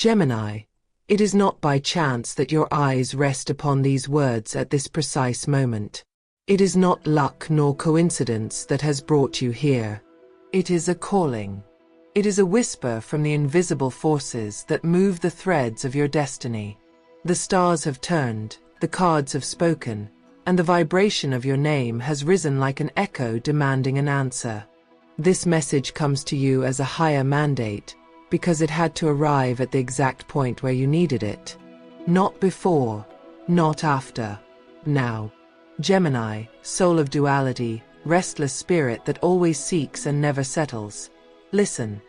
Gemini, it is not by chance that your eyes rest upon these words at this precise moment. It is not luck nor coincidence that has brought you here. It is a calling. It is a whisper from the invisible forces that move the threads of your destiny. The stars have turned, the cards have spoken, and the vibration of your name has risen like an echo demanding an answer. This message comes to you as a higher mandate, because it had to arrive at the exact point where you needed it. Not before, not after, now. Gemini, soul of duality, restless spirit that always seeks and never settles. Listen,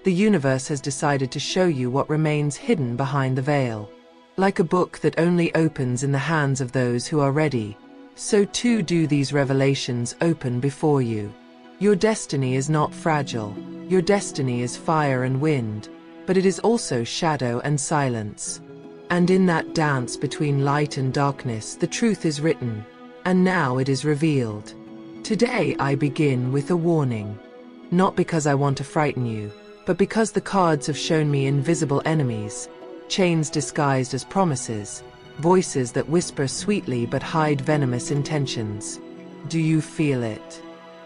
the universe has decided to show you what remains hidden behind the veil. Like a book that only opens in the hands of those who are ready, so too do these revelations open before you. Your destiny is not fragile. Your destiny is fire and wind, but it is also shadow and silence. And in that dance between light and darkness, the truth is written, and now it is revealed. Today I begin with a warning. Not because I want to frighten you, but because the cards have shown me invisible enemies, chains disguised as promises, voices that whisper sweetly but hide venomous intentions. Do you feel it?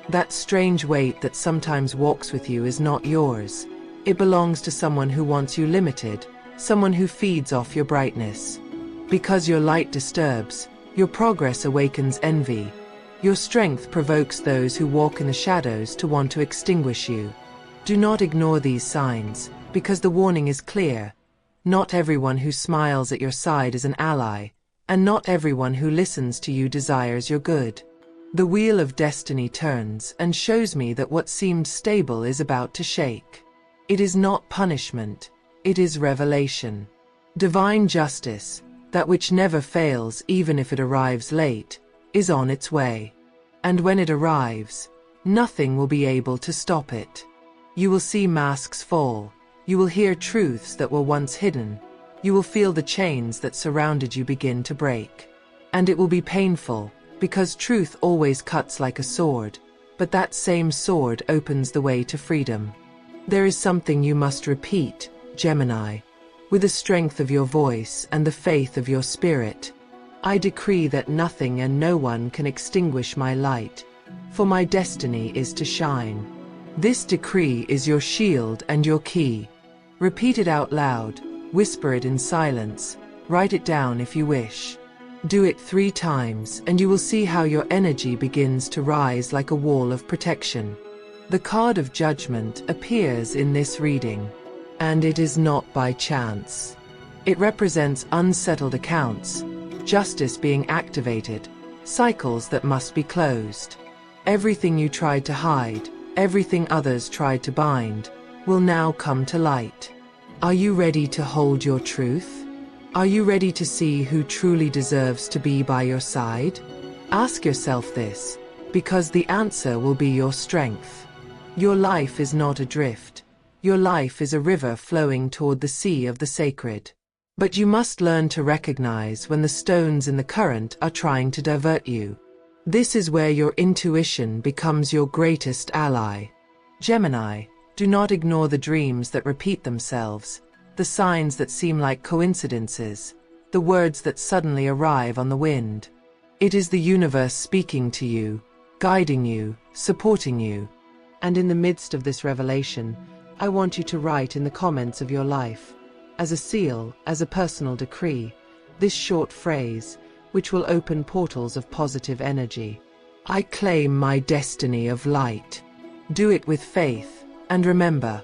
That strange weight that sometimes walks with you is not yours. It belongs to someone who wants you limited, someone who feeds off your brightness. Because your light disturbs, your progress awakens envy. Your strength provokes those who walk in the shadows to want to extinguish you. Do not ignore these signs, because the warning is clear. Not everyone who smiles at your side is an ally, and not everyone who listens to you desires your good. The wheel of destiny turns and shows me that what seemed stable is about to shake. It is not punishment, it is revelation. Divine justice, that which never fails even if it arrives late, is on its way. And when it arrives, nothing will be able to stop it. You will see masks fall. You will hear truths that were once hidden. You will feel the chains that surrounded you begin to break. And it will be painful, because truth always cuts like a sword, but that same sword opens the way to freedom. There is something you must repeat, Gemini, with the strength of your voice and the faith of your spirit. I decree that nothing and no one can extinguish my light, for my destiny is to shine. This decree is your shield and your key. Repeat it out loud, whisper it in silence, write it down if you wish. Do it 3 times and you will see how your energy begins to rise like a wall of protection. The card of judgment appears in this reading, and it is not by chance. It represents unsettled accounts, justice being activated, cycles that must be closed. Everything you tried to hide, everything others tried to bind, will now come to light. Are you ready to hold your truth? Are you ready to see who truly deserves to be by your side? Ask yourself this, because the answer will be your strength. Your life is not adrift. Your life is a river flowing toward the sea of the sacred. But you must learn to recognize when the stones in the current are trying to divert you. This is where your intuition becomes your greatest ally. Gemini, do not ignore the dreams that repeat themselves, the signs that seem like coincidences, the words that suddenly arrive on the wind. It is the universe speaking to you, guiding you, supporting you. And in the midst of this revelation, I want you to write in the comments of your life, as a seal, as a personal decree, this short phrase, which will open portals of positive energy. I claim my destiny of light. Do it with faith, and remember,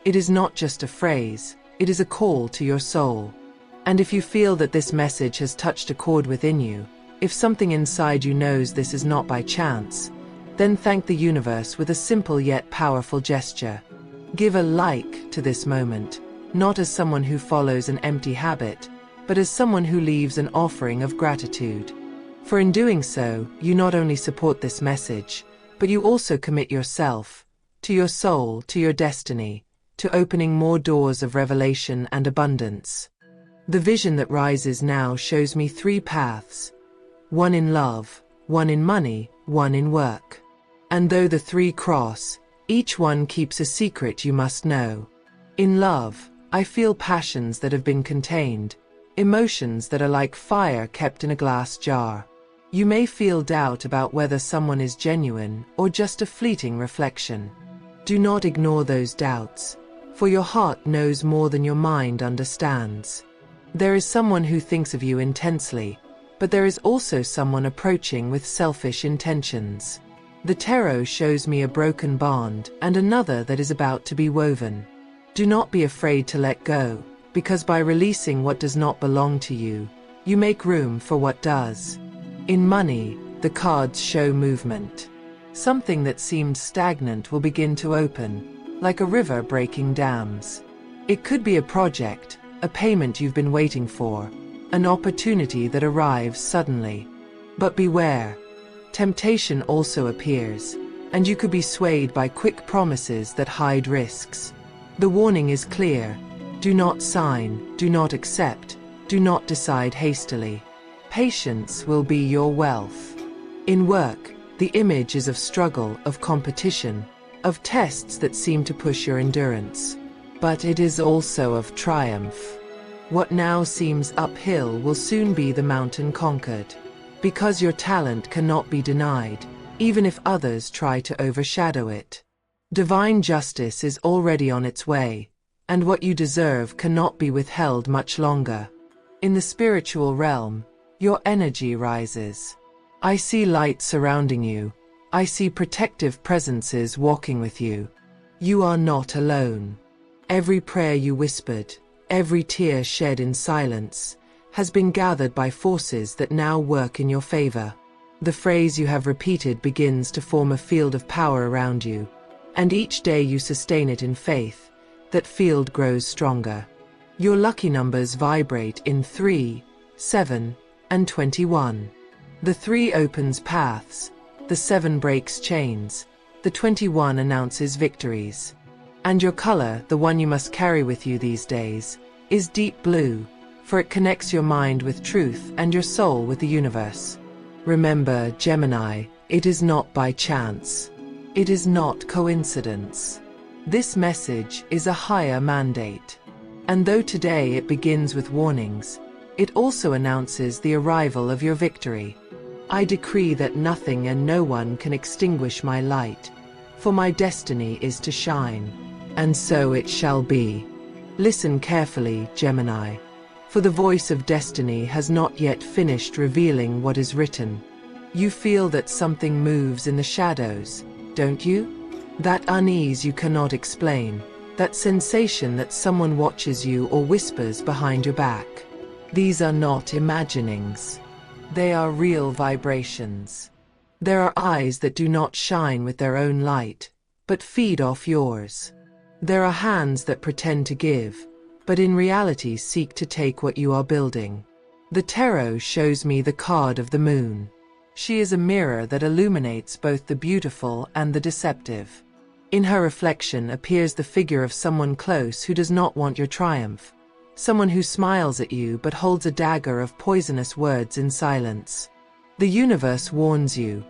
it is not just a phrase, it is a call to your soul. And if you feel that this message has touched a chord within you, if something inside you knows this is not by chance, then thank the universe with a simple yet powerful gesture. Give a like to this moment, not as someone who follows an empty habit, but as someone who leaves an offering of gratitude. For in doing so, you not only support this message, but you also commit yourself, to your soul, to your destiny, to opening more doors of revelation and abundance. The vision that rises now shows me 3 paths, one in love, one in money, one in work. And though the 3 cross, each one keeps a secret you must know. In love, I feel passions that have been contained, emotions that are like fire kept in a glass jar. You may feel doubt about whether someone is genuine or just a fleeting reflection. Do not ignore those doubts, for your heart knows more than your mind understands. There is someone who thinks of you intensely, but there is also someone approaching with selfish intentions. The tarot shows me a broken bond and another that is about to be woven. Do not be afraid to let go, because by releasing what does not belong to you, you make room for what does. In money, the cards show movement. Something that seemed stagnant will begin to open, like a river breaking dams. It could be a project, a payment you've been waiting for, an opportunity that arrives suddenly. But beware. Temptation also appears, and you could be swayed by quick promises that hide risks. The warning is clear. Do not sign, do not accept, do not decide hastily. Patience will be your wealth. In work, the image is of struggle, of competition, of tests that seem to push your endurance. But it is also of triumph. What now seems uphill will soon be the mountain conquered. Because your talent cannot be denied, even if others try to overshadow it. Divine justice is already on its way, and what you deserve cannot be withheld much longer. In the spiritual realm, your energy rises. I see light surrounding you. I see protective presences walking with you. You are not alone. Every prayer you whispered, every tear shed in silence, has been gathered by forces that now work in your favor. The phrase you have repeated begins to form a field of power around you, and each day you sustain it in faith, that field grows stronger. Your lucky numbers vibrate in 3, 7, and 21. The 3 opens paths, the 7 breaks chains, the 21 announces victories. And your color, the one you must carry with you these days, is deep blue, for it connects your mind with truth and your soul with the universe. Remember, Gemini, it is not by chance. It is not coincidence. This message is a higher mandate. And though today it begins with warnings, it also announces the arrival of your victory. I decree that nothing and no one can extinguish my light, for my destiny is to shine. And so it shall be. Listen carefully, Gemini, for the voice of destiny has not yet finished revealing what is written. You feel that something moves in the shadows, don't you? That unease you cannot explain, that sensation that someone watches you or whispers behind your back. These are not imaginings. They are real vibrations. There are eyes that do not shine with their own light, but feed off yours. There are hands that pretend to give, but in reality seek to take what you are building. The tarot shows me the card of the moon. She is a mirror that illuminates both the beautiful and the deceptive. In her reflection appears the figure of someone close who does not want your triumph. Someone who smiles at you but holds a dagger of poisonous words in silence. The universe warns you.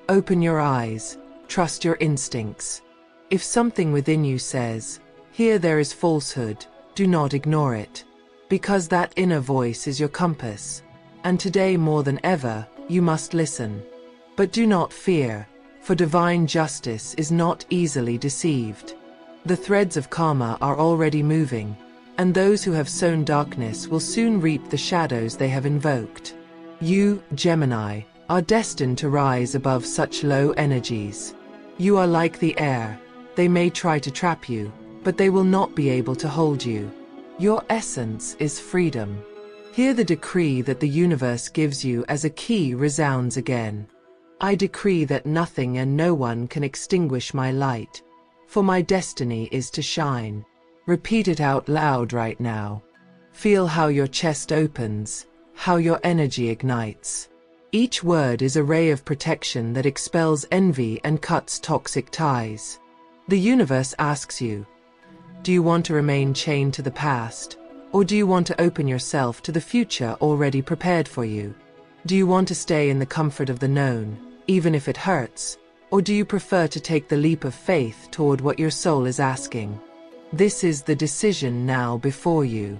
Open your eyes, trust your instincts. If something within you says, "Here there is falsehood," do not ignore it. Because that inner voice is your compass. And today more than ever, you must listen. But do not fear, for divine justice is not easily deceived. The threads of karma are already moving, and those who have sown darkness will soon reap the shadows they have invoked. You, Gemini, are destined to rise above such low energies. You are like the air. They may try to trap you, but they will not be able to hold you. Your essence is freedom. Hear the decree that the universe gives you as a key resounds again. I decree that nothing and no one can extinguish my light, for my destiny is to shine. Repeat it out loud right now. Feel how your chest opens, how your energy ignites. Each word is a ray of protection that expels envy and cuts toxic ties. The universe asks you, do you want to remain chained to the past, or do you want to open yourself to the future already prepared for you? Do you want to stay in the comfort of the known, even if it hurts, or do you prefer to take the leap of faith toward what your soul is asking? This is the decision now before you.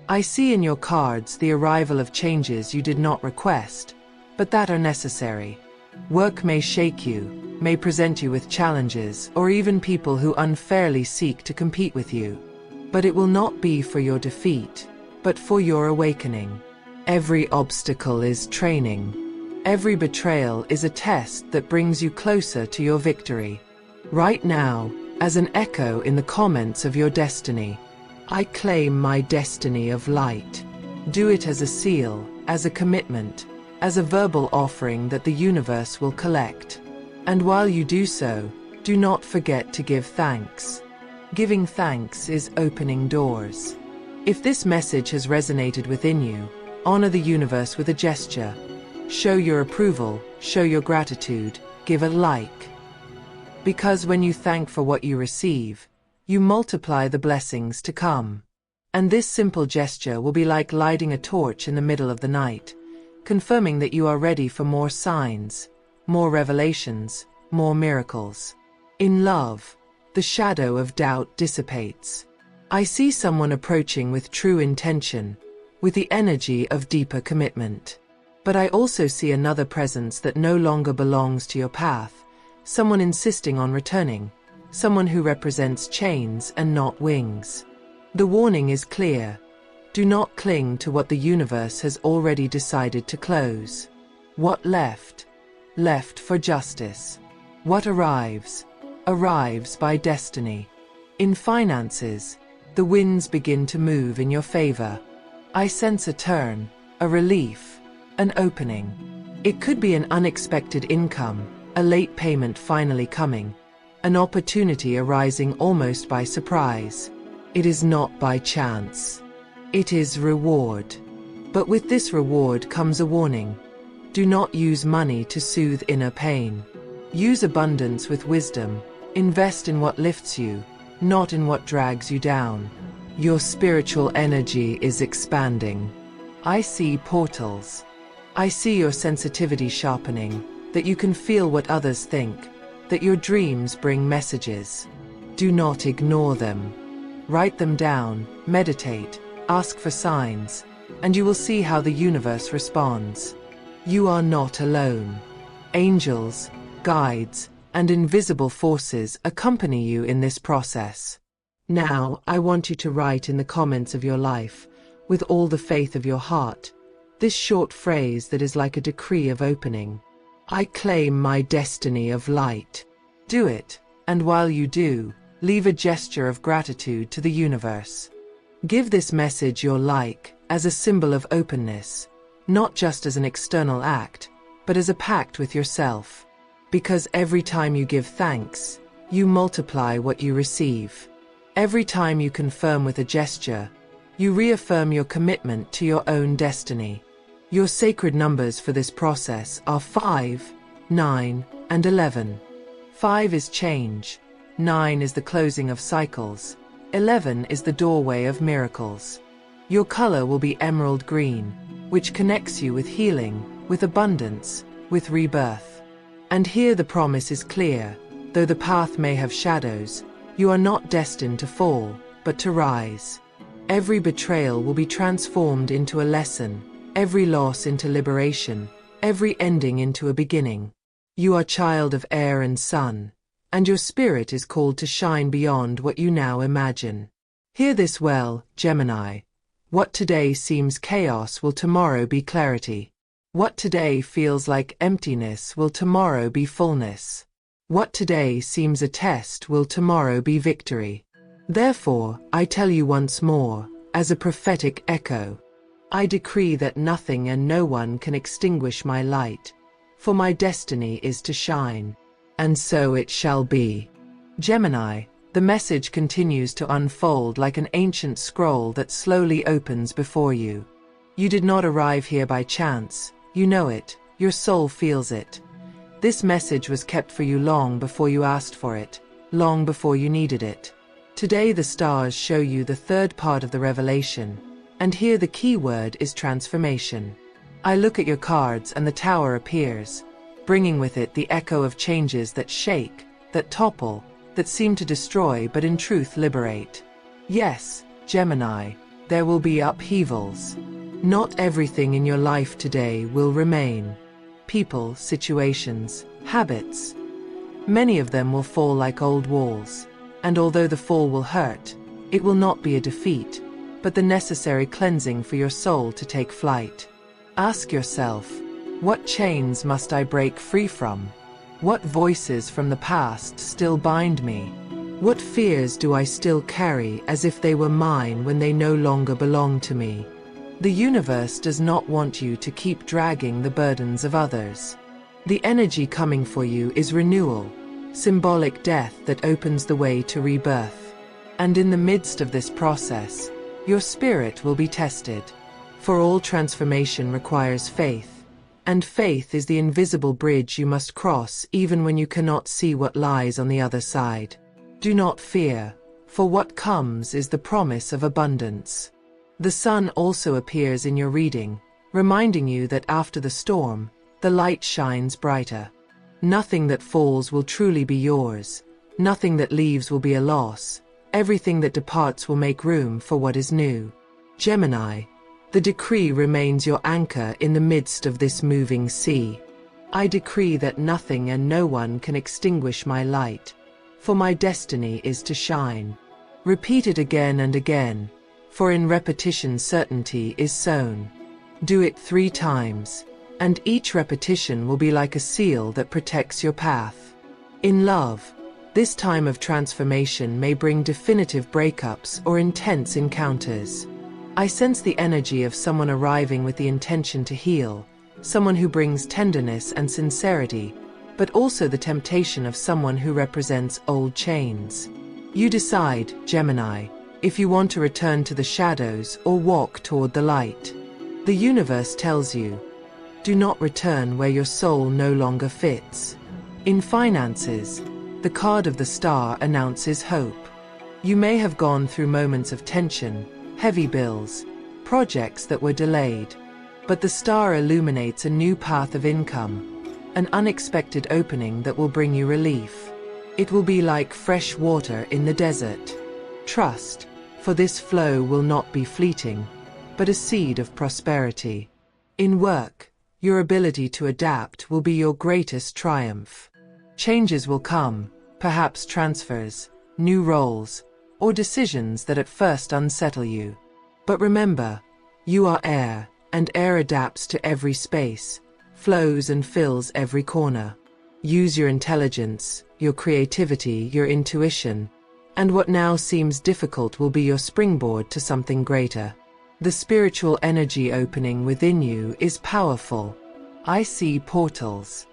I see in your cards the arrival of changes you did not request, but that are necessary. Work may shake you, may present you with challenges, or even people who unfairly seek to compete with you. But it will not be for your defeat, but for your awakening. Every obstacle is training. Every betrayal is a test that brings you closer to your victory. Right now, as an echo in the comments of your destiny, I claim my destiny of light. Do it as a seal, as a commitment, as a verbal offering that the universe will collect. And while you do so, do not forget to give thanks. Giving thanks is opening doors. If this message has resonated within you, honor the universe with a gesture. Show your approval, show your gratitude, give a like. Because when you thank for what you receive, you multiply the blessings to come. And this simple gesture will be like lighting a torch in the middle of the night, confirming that you are ready for more signs, more revelations, more miracles. In love, the shadow of doubt dissipates. I see someone approaching with true intention, with the energy of deeper commitment. But I also see another presence that no longer belongs to your path, someone insisting on returning, someone who represents chains and not wings. The warning is clear. Do not cling to what the universe has already decided to close. What left? Left for justice. What arrives? Arrives by destiny. In finances, the winds begin to move in your favor. I sense a turn, a relief, an opening. It could be an unexpected income, a late payment finally coming, an opportunity arising almost by surprise. It is not by chance. It is reward. But with this reward comes a warning. Do not use money to soothe inner pain. Use abundance with wisdom. Invest in what lifts you, not in what drags you down. Your spiritual energy is expanding. I see portals. I see your sensitivity sharpening, that you can feel what others think, that your dreams bring messages. Do not ignore them. Write them down, meditate, ask for signs, and you will see how the universe responds. You are not alone. Angels, guides, and invisible forces accompany you in this process. Now, I want you to write in the comments of your life, with all the faith of your heart, this short phrase that is like a decree of opening. I claim my destiny of light. Do it, and while you do, leave a gesture of gratitude to the universe. Give this message your like, as a symbol of openness, not just as an external act, but as a pact with yourself. Because every time you give thanks, you multiply what you receive. Every time you confirm with a gesture, you reaffirm your commitment to your own destiny. Your sacred numbers for this process are 5, 9, and 11. 5 is change, 9 is the closing of cycles, 11 is the doorway of miracles. Your color will be emerald green, which connects you with healing, with abundance, with rebirth. And here the promise is clear. Though the path may have shadows, you are not destined to fall, but to rise. Every betrayal will be transformed into a lesson, every loss into liberation, every ending into a beginning. You are child of air and sun, and your spirit is called to shine beyond what you now imagine. Hear this well, Gemini. What today seems chaos will tomorrow be clarity. What today feels like emptiness will tomorrow be fullness. What today seems a test will tomorrow be victory. Therefore, I tell you once more, as a prophetic echo, I decree that nothing and no one can extinguish my light, for my destiny is to shine. And so it shall be. Gemini, the message continues to unfold like an ancient scroll that slowly opens before you. You did not arrive here by chance, you know it, your soul feels it. This message was kept for you long before you asked for it, long before you needed it. Today the stars show you the third part of the revelation, and here the key word is transformation. I look at your cards and the tower appears, bringing with it the echo of changes that shake, that topple, that seem to destroy but in truth liberate. Yes, Gemini, there will be upheavals. Not everything in your life today will remain. People, situations, habits. Many of them will fall like old walls. And although the fall will hurt, it will not be a defeat, but the necessary cleansing for your soul to take flight. Ask yourself, what chains must I break free from? What voices from the past still bind me? What fears do I still carry as if they were mine when they no longer belong to me? The universe does not want you to keep dragging the burdens of others. The energy coming for you is renewal, symbolic death that opens the way to rebirth. And in the midst of this process, your spirit will be tested. For all transformation requires faith, and faith is the invisible bridge you must cross even when you cannot see what lies on the other side. Do not fear, for what comes is the promise of abundance. The sun also appears in your reading, reminding you that after the storm, the light shines brighter. Nothing that falls will truly be yours. Nothing that leaves will be a loss. Everything that departs will make room for what is new. Gemini, the decree remains your anchor in the midst of this moving sea. I decree that nothing and no one can extinguish my light, for my destiny is to shine. Repeat it again and again, for in repetition certainty is sown. Do it 3 times, and each repetition will be like a seal that protects your path. In love, this time of transformation may bring definitive breakups or intense encounters. I sense the energy of someone arriving with the intention to heal, someone who brings tenderness and sincerity, but also the temptation of someone who represents old chains. You decide, Gemini, if you want to return to the shadows or walk toward the light. The universe tells you, do not return where your soul no longer fits. In finances, the card of the star announces hope. You may have gone through moments of tension, heavy bills, projects that were delayed, but the star illuminates a new path of income, an unexpected opening that will bring you relief. It will be like fresh water in the desert. Trust, for this flow will not be fleeting, but a seed of prosperity. In work, your ability to adapt will be your greatest triumph. Changes will come, perhaps transfers, new roles, or decisions that at first unsettle you. But remember, you are air, and air adapts to every space, flows and fills every corner. Use your intelligence, your creativity, your intuition, and what now seems difficult will be your springboard to something greater. The spiritual energy opening within you is powerful. I see portals.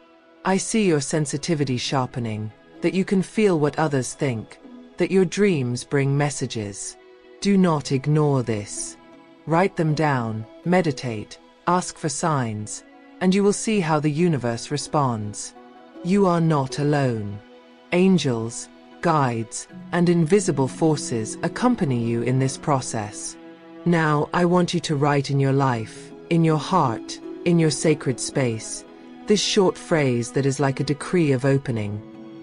I see your sensitivity sharpening, that you can feel what others think, that your dreams bring messages. Do not ignore this. Write them down, meditate, ask for signs, and you will see how the universe responds. You are not alone. Angels, guides, and invisible forces accompany you in this process. Now, I want you to write in your life, in your heart, in your sacred space, this short phrase that is like a decree of opening.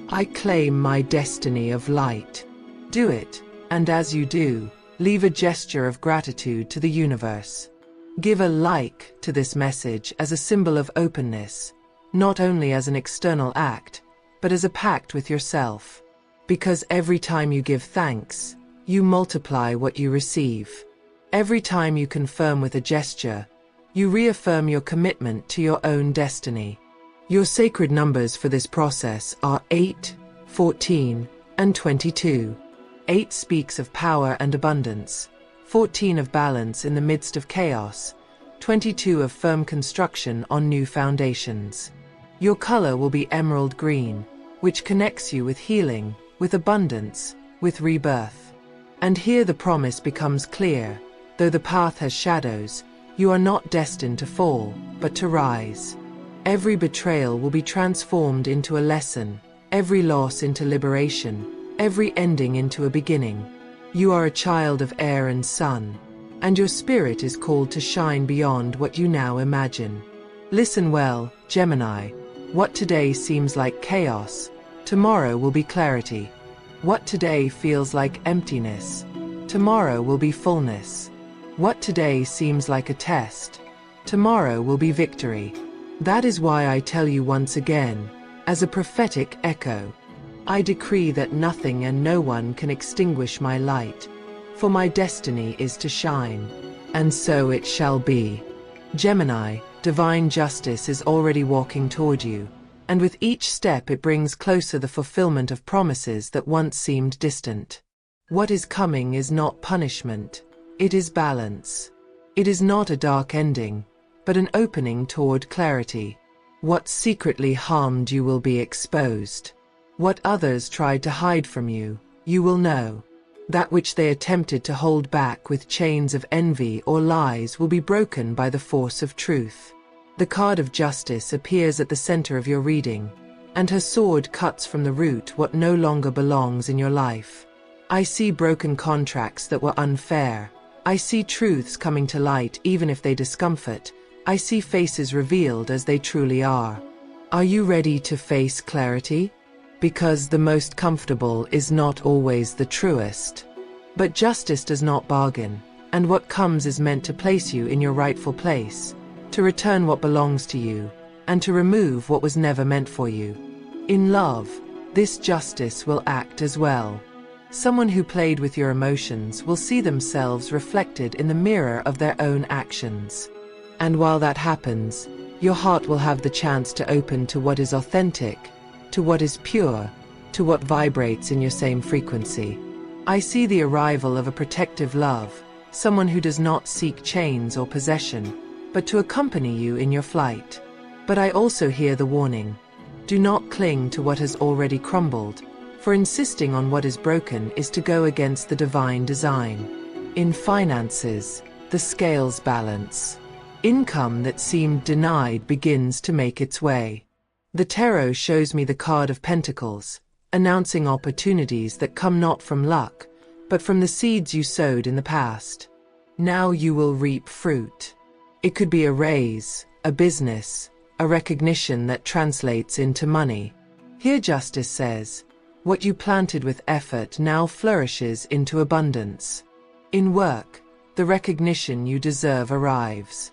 I claim my destiny of light. Do it, and as you do, leave a gesture of gratitude to the universe. Give a like to this message as a symbol of openness, not only as an external act, but as a pact with yourself. Because every time you give thanks, you multiply what you receive. Every time you confirm with a gesture, you reaffirm your commitment to your own destiny. Your sacred numbers for this process are 8, 14, and 22. 8 speaks of power and abundance, 14 of balance in the midst of chaos, 22 of firm construction on new foundations. Your color will be emerald green, which connects you with healing, with abundance, with rebirth. And here the promise becomes clear. Though the path has shadows, you are not destined to fall, but to rise. Every betrayal will be transformed into a lesson, every loss into liberation, every ending into a beginning. You are a child of air and sun, and your spirit is called to shine beyond what you now imagine. Listen well, Gemini. What today seems like chaos, tomorrow will be clarity. What today feels like emptiness, Tomorrow will be fullness. What today seems like a test, tomorrow will be victory. That is why I tell you once again, as a prophetic echo, I decree that nothing and no one can extinguish my light, for my destiny is to shine. And so it shall be. Gemini, divine justice is already walking toward you, and with each step it brings closer the fulfillment of promises that once seemed distant. What is coming is not punishment, it is balance. It is not a dark ending, but an opening toward clarity. What secretly harmed you will be exposed. What others tried to hide from you, you will know. That which they attempted to hold back with chains of envy or lies will be broken by the force of truth. The card of justice appears at the center of your reading, and her sword cuts from the root what no longer belongs in your life. I see broken contracts that were unfair. I see truths coming to light even if they discomfort. I see faces revealed as they truly are. Are you ready to face clarity? Because the most comfortable is not always the truest. But justice does not bargain, and what comes is meant to place you in your rightful place, to return what belongs to you, and to remove what was never meant for you. In love, this justice will act as well. Someone who played with your emotions will see themselves reflected in the mirror of their own actions. And while that happens, your heart will have the chance to open to what is authentic, to what is pure, to what vibrates in your same frequency. I see the arrival of a protective love, someone who does not seek chains or possession, but to accompany you in your flight. But I also hear the warning. Do not cling to what has already crumbled, for insisting on what is broken is to go against the divine design. In finances, the scales balance. Income that seemed denied begins to make its way. The tarot shows me the card of Pentacles, announcing opportunities that come not from luck, but from the seeds you sowed in the past. Now you will reap fruit. It could be a raise, a business, a recognition that translates into money. Here justice says, what you planted with effort now flourishes into abundance. In work, the recognition you deserve arrives.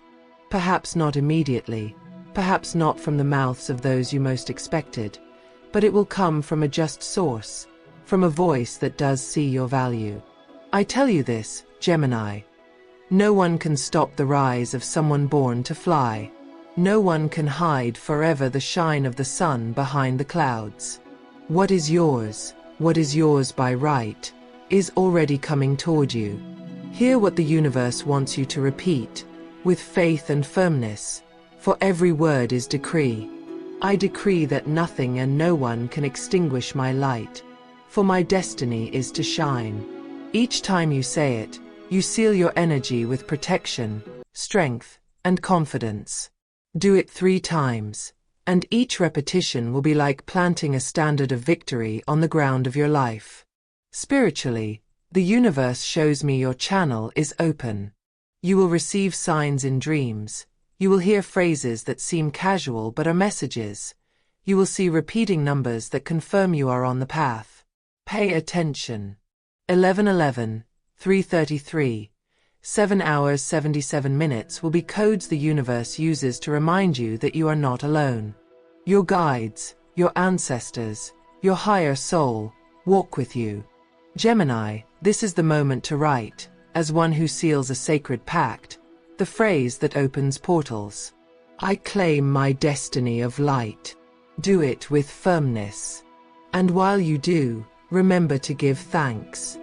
Perhaps not immediately, perhaps not from the mouths of those you most expected, but it will come from a just source, from a voice that does see your value. I tell you this, Gemini. No one can stop the rise of someone born to fly. No one can hide forever the shine of the sun behind the clouds. What is yours by right, is already coming toward you. Hear what the universe wants you to repeat, with faith and firmness, for every word is decree. I decree that nothing and no one can extinguish my light, for my destiny is to shine. Each time you say it, you seal your energy with protection, strength, and confidence. Do it 3 times, and each repetition will be like planting a standard of victory on the ground of your life. Spiritually, the universe shows me your channel is open. You will receive signs in dreams. You will hear phrases that seem casual but are messages. You will see repeating numbers that confirm you are on the path. Pay attention. 11:11, 3:33, 7 hours 77 minutes will be codes the universe uses to remind you that you are not alone. Your guides, your ancestors, your higher soul, walk with you. Gemini, this is the moment to write, as one who seals a sacred pact, the phrase that opens portals. I claim my destiny of light. Do it with firmness. And while you do, remember to give thanks.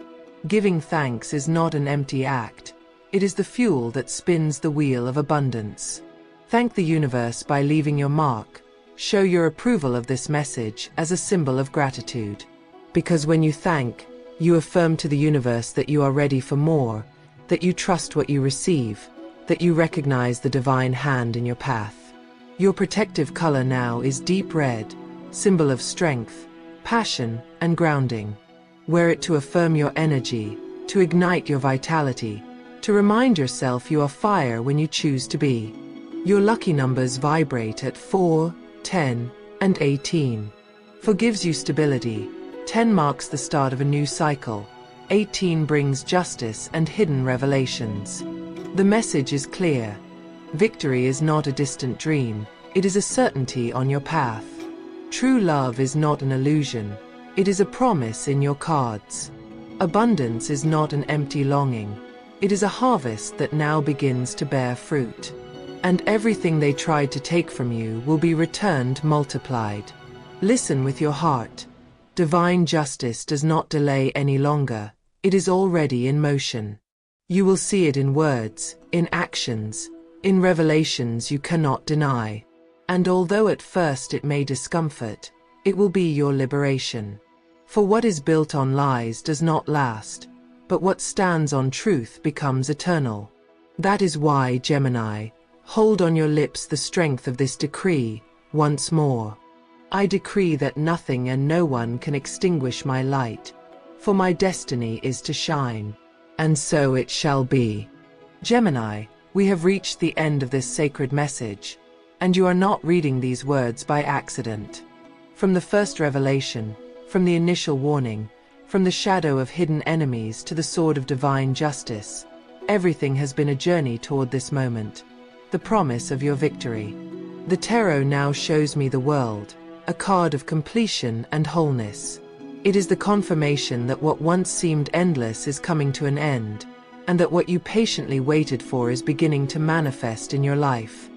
Giving thanks is not an empty act. It is the fuel that spins the wheel of abundance. Thank the universe by leaving your mark. Show your approval of this message as a symbol of gratitude. Because when you thank, you affirm to the universe that you are ready for more, that you trust what you receive, that you recognize the divine hand in your path. Your protective color now is deep red, symbol of strength, passion, and grounding. Wear it to affirm your energy, to ignite your vitality, to remind yourself you are fire when you choose to be. Your lucky numbers vibrate at 4, 10, and 18. 4 gives you stability. 10 marks the start of a new cycle. 18 brings justice and hidden revelations. The message is clear. Victory is not a distant dream, it is a certainty on your path. True love is not an illusion, it is a promise in your cards. Abundance is not an empty longing, it is a harvest that now begins to bear fruit. And everything they tried to take from you will be returned multiplied. Listen with your heart. Divine justice does not delay any longer, it is already in motion. You will see it in words, in actions, in revelations you cannot deny. And although at first it may discomfort, it will be your liberation. For what is built on lies does not last, but what stands on truth becomes eternal. That is why, Gemini, hold on your lips the strength of this decree, once more. I decree that nothing and no one can extinguish my light, for my destiny is to shine. And so it shall be. Gemini, we have reached the end of this sacred message, and you are not reading these words by accident. From the first revelation, from the initial warning, from the shadow of hidden enemies to the sword of divine justice, everything has been a journey toward this moment, the promise of your victory. The tarot now shows me the world, a card of completion and wholeness. It is the confirmation that what once seemed endless is coming to an end, and that what you patiently waited for is beginning to manifest in your life.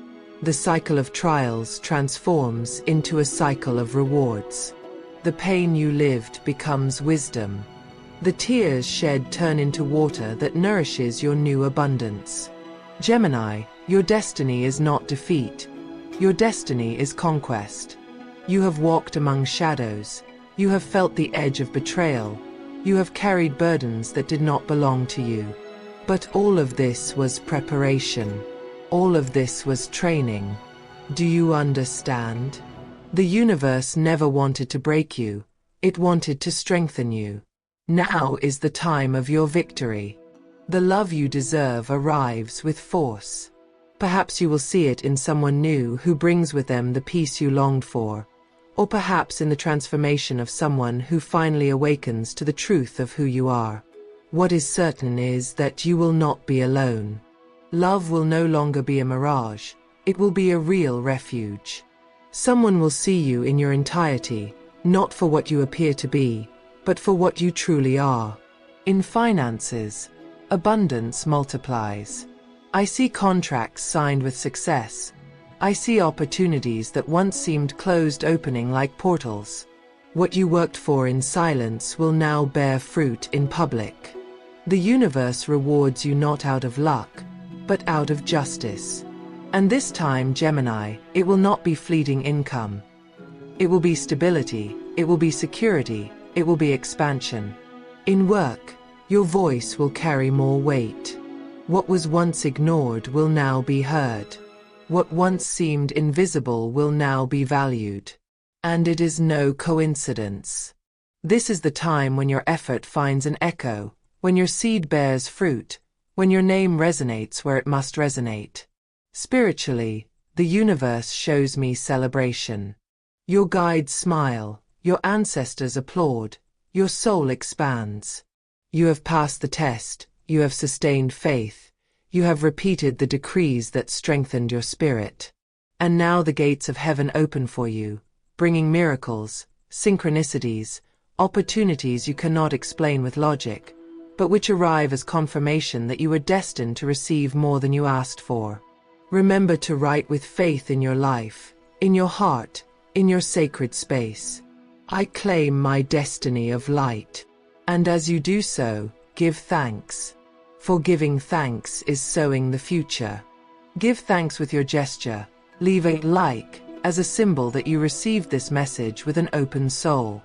The cycle of trials transforms into a cycle of rewards. The pain you lived becomes wisdom. The tears shed turn into water that nourishes your new abundance. Gemini, your destiny is not defeat. Your destiny is conquest. You have walked among shadows. You have felt the edge of betrayal. You have carried burdens that did not belong to you. But all of this was preparation. All of this was training. Do you understand? The universe never wanted to break you. It wanted to strengthen you. Now is the time of your victory. The love you deserve arrives with force. Perhaps you will see it in someone new who brings with them the peace you longed for, or perhaps in the transformation of someone who finally awakens to the truth of who you are. What is certain is that you will not be alone. Love will no longer be a mirage, it will be a real refuge. Someone will see you in your entirety, not for what you appear to be, but for what you truly are. In finances, abundance multiplies. I see contracts signed with success. I see opportunities that once seemed closed opening like portals. What you worked for in silence will now bear fruit in public. The universe rewards you not out of luck, but out of justice. And this time, Gemini, it will not be fleeting income. It will be stability, it will be security, it will be expansion. In work, your voice will carry more weight. What was once ignored will now be heard. What once seemed invisible will now be valued. And it is no coincidence. This is the time when your effort finds an echo, when your seed bears fruit, when your name resonates where it must resonate. Spiritually, the universe shows me celebration. Your guides smile, your ancestors applaud, your soul expands. You have passed the test, you have sustained faith, you have repeated the decrees that strengthened your spirit. And now the gates of heaven open for you, bringing miracles, synchronicities, opportunities you cannot explain with logic, but which arrive as confirmation that you were destined to receive more than you asked for. Remember to write with faith in your life, in your heart, in your sacred space. I claim my destiny of light. And as you do so, give thanks. For giving thanks is sowing the future. Give thanks with your gesture. Leave a like as a symbol that you received this message with an open soul.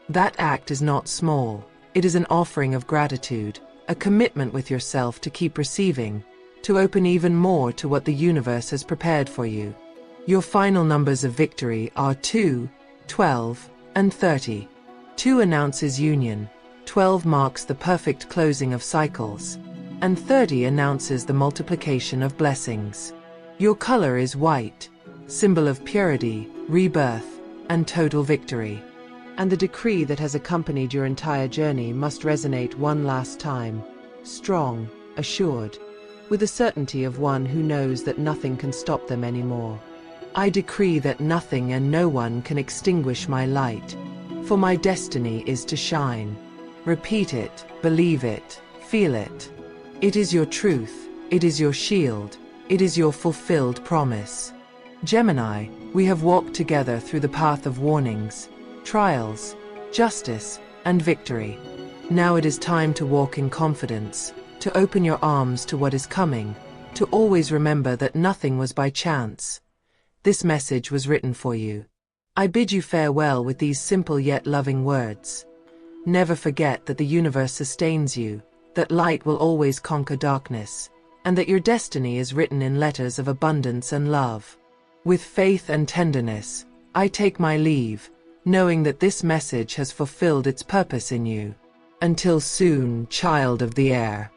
That act is not small. It is an offering of gratitude, a commitment with yourself to keep receiving, to open even more to what the universe has prepared for you. Your final numbers of victory are 2, 12, and 30. 2 announces union, 12 marks the perfect closing of cycles, and 30 announces the multiplication of blessings. Your color is white, symbol of purity, rebirth, and total victory. And the decree that has accompanied your entire journey must resonate one last time, strong, assured, with the certainty of one who knows that nothing can stop them anymore. I decree that nothing and no one can extinguish my light, for my destiny is to shine. Repeat it, believe it, feel it. It is your truth, it is your shield, it is your fulfilled promise. Gemini, we have walked together through the path of warnings, trials, justice, and victory. Now it is time to walk in confidence, to open your arms to what is coming, to always remember that nothing was by chance. This message was written for you. I bid you farewell with these simple yet loving words. Never forget that the universe sustains you, that light will always conquer darkness, and that your destiny is written in letters of abundance and love. With faith and tenderness, I take my leave, knowing that this message has fulfilled its purpose in you. Until soon, child of the air.